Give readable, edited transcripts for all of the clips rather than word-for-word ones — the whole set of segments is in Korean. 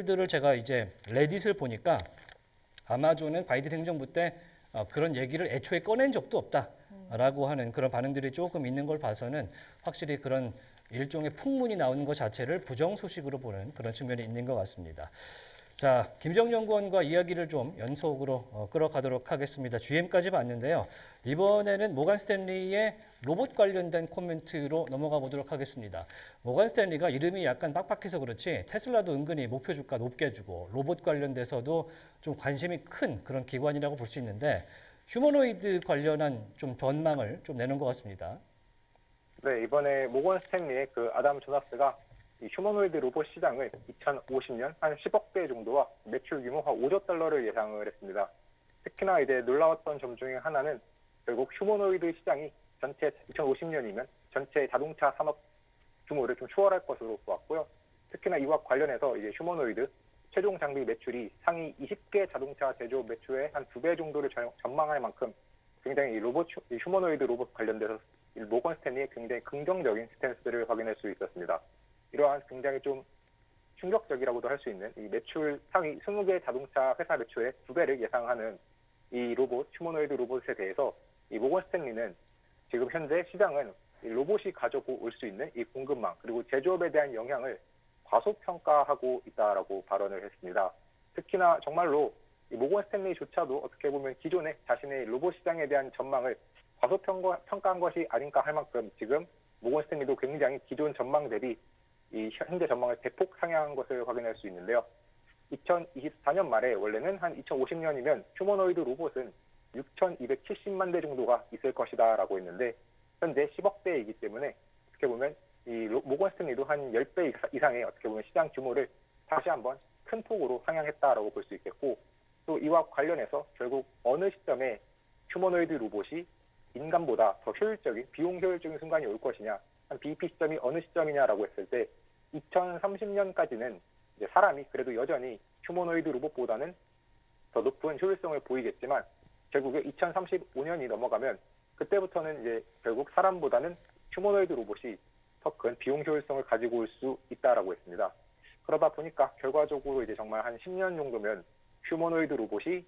댓글들을 제가 이제 레딧을 보니까 아마존은 바이든 행정부 때 그런 얘기를 애초에 꺼낸 적도 없다라고 하는 그런 반응들이 조금 있는 걸 봐서는 확실히 그런 일종의 풍문이 나오는 것 자체를 부정 소식으로 보는 그런 측면이 있는 것 같습니다. 자, 김정 연구원과 이야기를 좀 연속으로 끌어가도록 하겠습니다. GM까지 봤는데요. 이번에는 모건 스탠리의 로봇 관련된 코멘트로 넘어가 보도록 하겠습니다. 모건 스탠리가 이름이 약간 빡빡해서 그렇지 테슬라도 은근히 목표 주가 높게 주고 로봇 관련돼서도 좀 관심이 큰 그런 기관이라고 볼 수 있는데 휴머노이드 관련한 좀 전망을 좀 내는 것 같습니다. 네, 이번에 모건 스탠리의 그 아담 조나스가 이 휴머노이드 로봇 시장을 2050년 한 10억 대 정도와 매출 규모 한 5조 달러를 예상을 했습니다. 특히나 이제 놀라웠던 점 중에 하나는 결국 휴머노이드 시장이 전체 2050년이면 전체 자동차 산업 규모를 좀 초월할 것으로 보았고요. 특히나 이와 관련해서 이제 휴머노이드 최종 장비 매출이 상위 20개 자동차 제조업 매출의 한 2배 정도를 전망할 만큼 굉장히 이 휴머노이드 로봇 관련돼서 모건 스탠리의 굉장히 긍정적인 스탠스를 확인할 수 있었습니다. 이러한 굉장히 좀 충격적이라고도 할 수 있는 이 매출 상위 20개 자동차 회사 매출의 2배를 예상하는 이 로봇, 휴머노이드 로봇에 대해서 이 모건 스탠리는 지금 현재 시장은 이 로봇이 가지고 올 수 있는 이 공급망 그리고 제조업에 대한 영향을 과소평가하고 있다라고 발언을 했습니다. 특히나 정말로 이 모건 스탠리조차도 어떻게 보면 기존의 자신의 로봇 시장에 대한 전망을 과소평가한 것이 아닌가 할 만큼 지금 모건 스탠리도 굉장히 기존 전망 대비 이 현재 전망을 대폭 상향한 것을 확인할 수 있는데요. 2024년 말에 원래는 한 2050년이면 휴머노이드 로봇은 6,270만 대 정도가 있을 것이다라고 했는데 현재 10억 대이기 때문에 어떻게 보면 이 모건 스탠리도 한 10배 이상의 어떻게 보면 시장 규모를 다시 한번 큰 폭으로 상향했다라고 볼 수 있겠고 또 이와 관련해서 결국 어느 시점에 휴머노이드 로봇이 인간보다 더 효율적인 비용 효율적인 순간이 올 것이냐 한 BEP 시점이 어느 시점이냐라고 했을 때 2030년까지는 이제 사람이 그래도 여전히 휴머노이드 로봇보다는 더 높은 효율성을 보이겠지만 결국에 2035년이 넘어가면 그때부터는 이제 결국 사람보다는 휴머노이드 로봇이 더 큰 비용 효율성을 가지고 올 수 있다라고 했습니다. 그러다 보니까 결과적으로 이제 정말 한 10년 정도면 휴머노이드 로봇이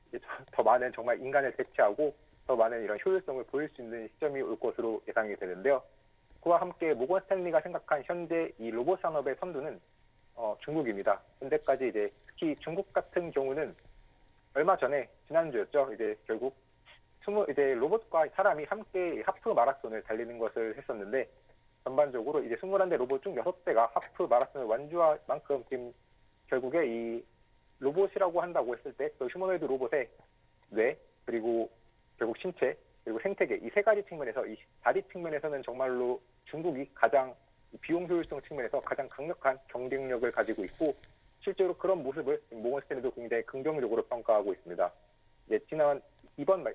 이제 더 많은 정말 인간을 대체하고 더 많은 이런 효율성을 보일 수 있는 시점이 올 것으로 예상이 되는데요. 그와 함께 모건 스탠리가 생각한 현재 이 로봇 산업의 선두는 중국입니다. 현재까지 이제 특히 중국 같은 경우는 얼마 전에 지난주였죠. 이제 결국 이제 로봇과 사람이 함께 하프 마라톤을 달리는 것을 했었는데 전반적으로 이제 21대 로봇 중 6대가 하프 마라톤을 완주할 만큼 지금 결국에 이 로봇이라고 한다고 했을 때 그 휴머노이드 로봇의 뇌 그리고 결국 신체 그리고 생태계 이 세 가지 측면에서 이 다리 측면에서는 정말로 중국이 가장 비용 효율성 측면에서 가장 강력한 경쟁력을 가지고 있고 실제로 그런 모습을 모건 스탠리도 굉장히 긍정적으로 평가하고 있습니다. 이제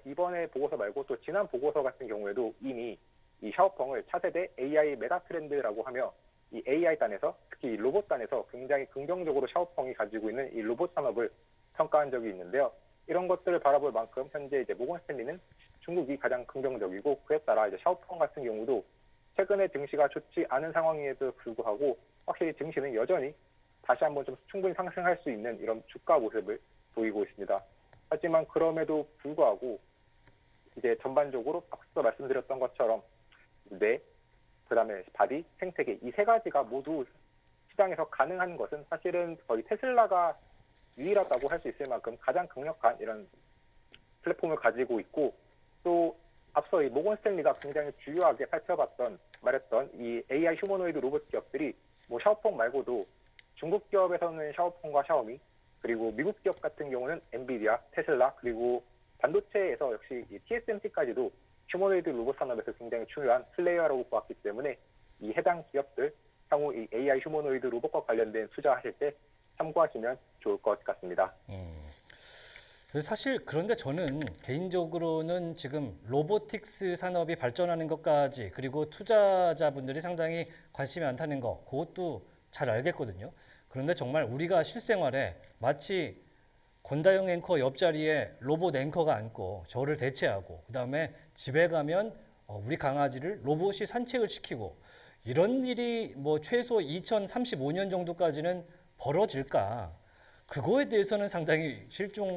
이번에 보고서 말고 또 지난 보고서 같은 경우에도 이미 이 샤오펑을 차세대 AI 메가 트렌드라고 하며 이 AI 단에서 특히 로봇 단에서 굉장히 긍정적으로 샤오펑이 가지고 있는 이 로봇 산업을 평가한 적이 있는데요. 이런 것들을 바라볼 만큼 현재 이제 모건 스탠리는 중국이 가장 긍정적이고 그에 따라 이제 샤오펑 같은 경우도 최근에 증시가 좋지 않은 상황에도 불구하고 확실히 증시는 여전히 다시 한번 좀 충분히 상승할 수 있는 이런 주가 모습을 보이고 있습니다. 하지만 그럼에도 불구하고 이제 전반적으로 앞서 말씀드렸던 것처럼 뇌, 그다음에 바디, 생태계 이 세 가지가 모두 시장에서 가능한 것은 사실은 거의 테슬라가 유일하다고 할 수 있을 만큼 가장 강력한 이런 플랫폼을 가지고 있고 또 앞서 이 모건 스탠리가 굉장히 주요하게 말했던 이 AI 휴머노이드 로봇 기업들이 뭐 샤오펑 말고도 중국 기업에서는 샤오펑과 샤오미 그리고 미국 기업 같은 경우는 엔비디아, 테슬라 그리고 반도체에서 역시 이 TSMC까지도 휴머노이드 로봇 산업에서 굉장히 중요한 플레이어라고 보았기 때문에 이 해당 기업들 향후 이 AI 휴머노이드 로봇과 관련된 투자하실 때 참고하시면 좋을 것 같습니다. 사실 그런데 저는 개인적으로는 지금 로보틱스 산업이 발전하는 것까지 그리고 투자자분들이 상당히 관심이 많다는 거 그것도 잘 알겠거든요. 그런데 정말 우리가 실생활에 마치 권다영 앵커 옆자리에 로봇 앵커가 앉고 저를 대체하고 그다음에 집에 가면 우리 강아지를 로봇이 산책을 시키고 이런 일이 뭐 최소 2035년 정도까지는 벌어질까? 그거에 대해서는 상당히 실종